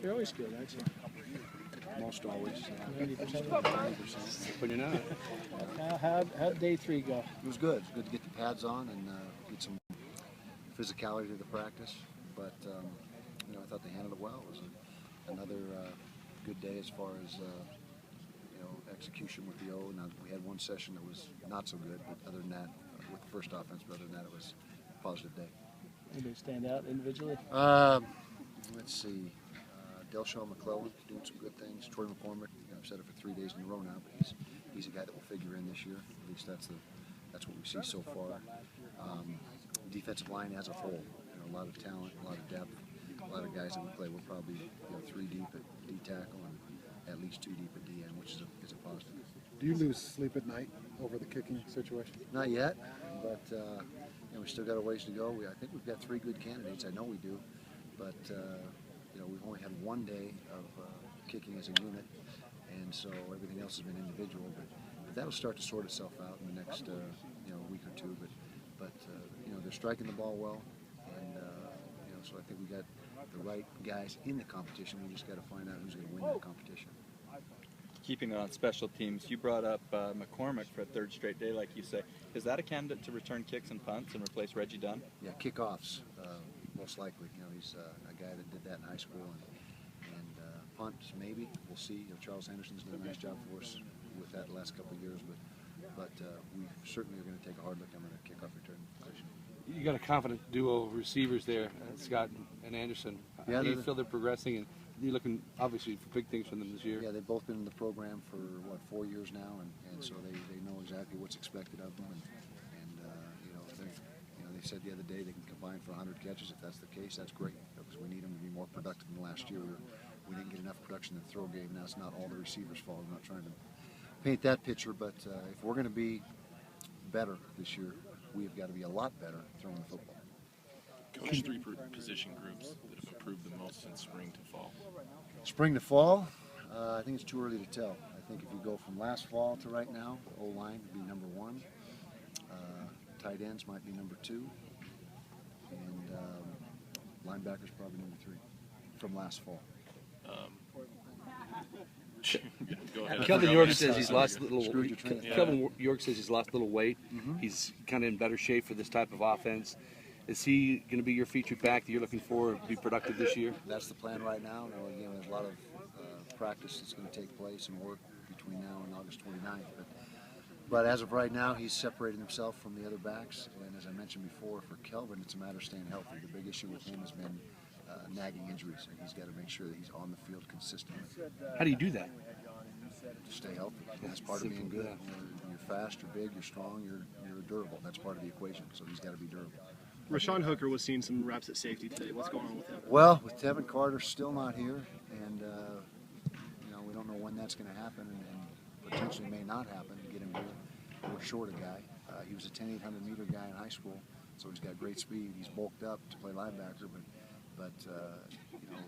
You're always good, aren't you? Most always. 90%. 90%. When you're not. How'd day 3 go? It was good. It was good to get the pads on and get some physicality to the practice. But you know, I thought they handled it well. It was another good day as far as you know, execution with the O. Now, we had one session that was not so good, but other than that, with the first offense, but other than that, it was a positive day. Anybody stand out individually? Let's see. Delshaw McClellan doing some good things. Troy McCormick, you know, I've said it for 3 days in a row now, but he's a guy that will figure in this year. At least that's what we see so far. Defensive line as a whole, you know, a lot of talent, a lot of depth, a lot of guys that we play. We're probably, you know, 3 deep at D tackle and at least 2 deep at DN, which is a positive. Do you lose sleep at night over the kicking situation? Not yet, but you know, we still got a ways to go. I think we've got 3 good candidates. I know we do, but you know, we've only had 1 day of kicking as a unit, and so everything else has been individual. But that'll start to sort itself out in the next you know, week or 2. But you know, they're striking the ball well, and you know, so I think we got the right guys in the competition. We just got to find out who's going to win that competition. Keeping it on special teams, you brought up McCormick for a 3rd straight day, like you say. Is that a candidate to return kicks and punts and replace Reggie Dunn? Yeah, kickoffs, most likely. You know, he's a guy that did that in high school, and punts maybe. We'll see. You know, Charles Henderson's done a nice job for us with that the last couple of years, but we certainly are going to take a hard look at the kickoff return position. You got a confident duo of receivers there, Scott and Anderson. Yeah, How do you feel they're progressing, and you're looking obviously for big things from them this year? Yeah, they've both been in the program for what, 4 years now, and so they know exactly what's expected of them, and you know, they said the other day they can combine for 100 catches. If that's the case, that's great, because we need them to be more productive than last year. We didn't get enough production in the throw game. Now it's not all the receivers' fault. I'm not trying to paint that picture, but if we're going to be better this year, we have got to be a lot better throwing the football. Coach, 3 position groups that have improved the most since spring to fall. Spring to fall, I think it's too early to tell. I think if you go from last fall to right now, the O-line would be number 1. Tight ends might be number 2. And linebackers probably number 3 from last fall. Go ahead. Kelvin York says he's lost a little. Screwed your train of thought. Kelvin York says he's lost a little weight. He's kind of in better shape for this type of offense. Is he going to be your featured back that you're looking for to be productive this year? That's the plan right now. Now, again, there's a lot of practice that's going to take place and work between now and August 29th. But as of right now, he's separating himself from the other backs. And as I mentioned before, for Kelvin, it's a matter of staying healthy. The big issue with him has been nagging injuries, and he's got to make sure that he's on the field consistently. How do you do that? Stay healthy. That's part of being good. You're fast, you're big, you're strong, you're durable. That's part of the equation. So he's got to be durable. Rashawn Hooker was seeing some reps at safety today. What's going on with him? Well, with Tevin Carter still not here, and you know, we don't know when that's going to happen, and potentially may not happen to get him here. We're short a guy. He was a 10-800 meter guy in high school, so he's got great speed. He's bulked up to play linebacker, but you know,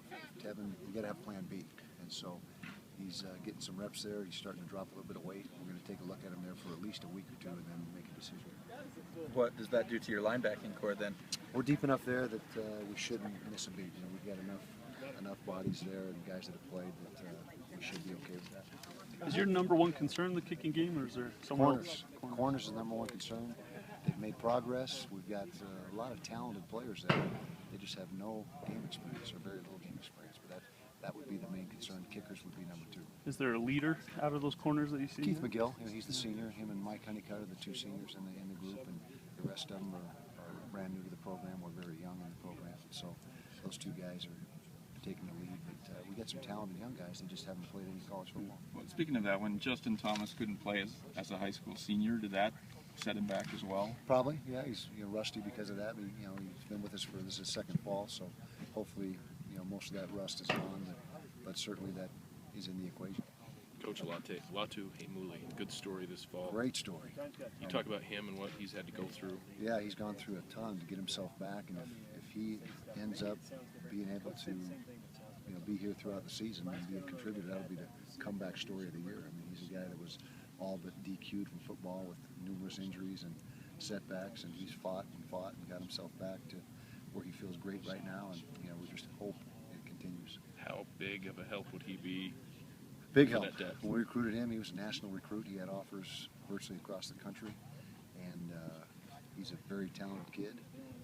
Tevin, we got to have Plan B, and so he's getting some reps there. He's starting to drop a little bit of weight. We're going to take a look at him there for at least a week or 2, and then make a decision. What does that do to your linebacking core then? We're deep enough there that we shouldn't miss a beat. You know, we've got enough bodies there and guys that have played that we should be okay with that. Is your number 1 concern the kicking game, or is there someone else? Corners is the number 1 concern. They've made progress. We've got a lot of talented players there. They just have no game experience or very little game experience. But that would be the main concern. Kickers would be number 2. Is there a leader out of those corners that you see? Keith McGill, you know, he's the senior. Him and Mike Honeycutt are the 2 seniors in the group, and the rest of them are brand new to the program. We're very young in the program, so those 2 guys are taking the lead. But we got some talented young guys. They just haven't played any college football. Well, speaking of that, when Justin Thomas couldn't play as a high school senior, did that set him back as well? Probably, yeah. He's rusty because of that. But, you know, he's been with us for this is his 2nd fall, so hopefully, you know, most of that rust is gone. But certainly that is in the equation. Coach Latu Heimuli, good story this fall. Great story. You talk about him and what he's had to go through. Yeah, he's gone through a ton to get himself back, and if he ends up being able to, you know, be here throughout the season and be a contributor, that'll be the comeback story of the year. I mean, he's a guy that was all but DQ'd from football with numerous injuries and setbacks, and he's fought and got himself back to where he feels great right now, and you know, we just hope it continues. How big of a help would he be? Big for help. that depth? When we recruited him, he was a national recruit. He had offers virtually across the country, and he's a very talented kid.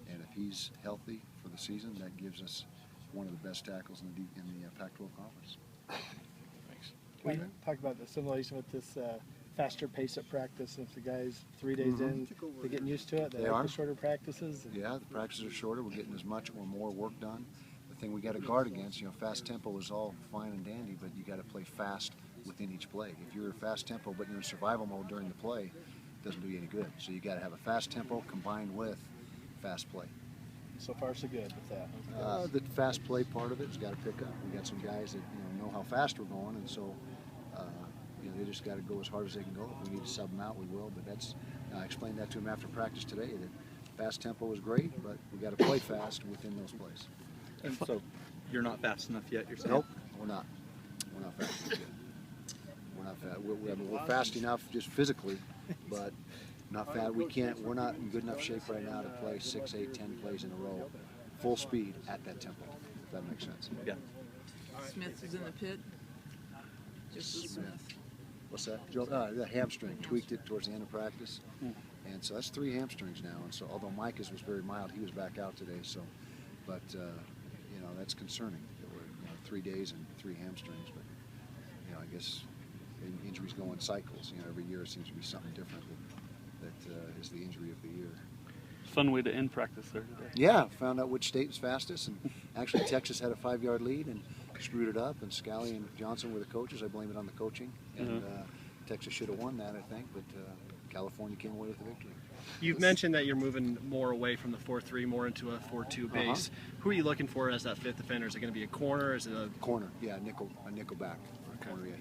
And if he's healthy for the season, that gives us one of the best tackles in the Pac-12 conference. Thanks. We talked about the simulation with this faster pace at practice. If the guys 3 days in, they're getting used to it. They like are. the shorter practices. Yeah, the practices are shorter. We're getting as much or more work done. The thing we got to guard against, fast tempo is all fine and dandy, but you got to play fast within each play. If you're fast tempo but you're in survival mode during the play, it doesn't do you any good. So you got to have a fast tempo combined with fast play. So far, so good with that. The fast play part of it has got to pick up. We got some guys that know how fast we're going, and so they just got to go as hard as they can go. If we need to sub them out, we will. But that's I explained that to him after practice today. That fast tempo is great, but we got to play fast within those plays. And so you're not fast enough yet, you're saying? Nope, we're not. We're not fast enough yet. We're not fast. We're fast enough just physically, but not fast. We can't. We're not in good enough shape right now to play 6, 8, 10 plays in a row, full speed at that tempo. If that makes sense. Yeah. Smith was in the pit. Just as Smith. What's that? Joe, the hamstring. Tweaked it towards the end of practice, and so that's 3 hamstrings now. And so, although Micah's was very mild, he was back out today. So, but that's concerning. That we're 3 days and 3 hamstrings. But I guess injuries go in cycles. Every year it seems to be something different that is the injury of the year. Fun way to end practice there today. Yeah, found out which state was fastest, and actually Texas had a 5-yard lead and screwed it up. And Scally and Johnson were the coaches. I blame it on the coaching, and Texas should have won that, I think. But California came away with the victory. You've mentioned that you're moving more away from the 4-3, more into a 4-2 base. Who are you looking for as that fifth defender? Is it going to be a corner? Is it a Corner? Yeah, a nickel back. Corner. Yeah,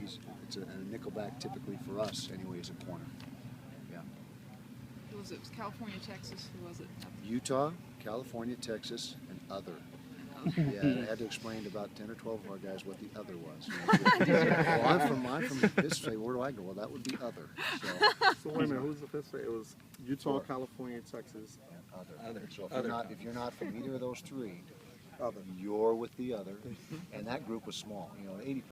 it's a nickel back typically for us anyway. Is a corner. Yeah. Who was it? It was California, Texas. Who was it? Utah, California, Texas, and other. Yeah, I had to explain to about 10 or 12 of our guys what the other was. Well, I'm from this state. Where do I go? Well, that would be other. So wait a minute, who's the fifth state? It was Utah, California, Texas. And other. So if you're not from either of those 3, you're with the other. And that group was small. 80.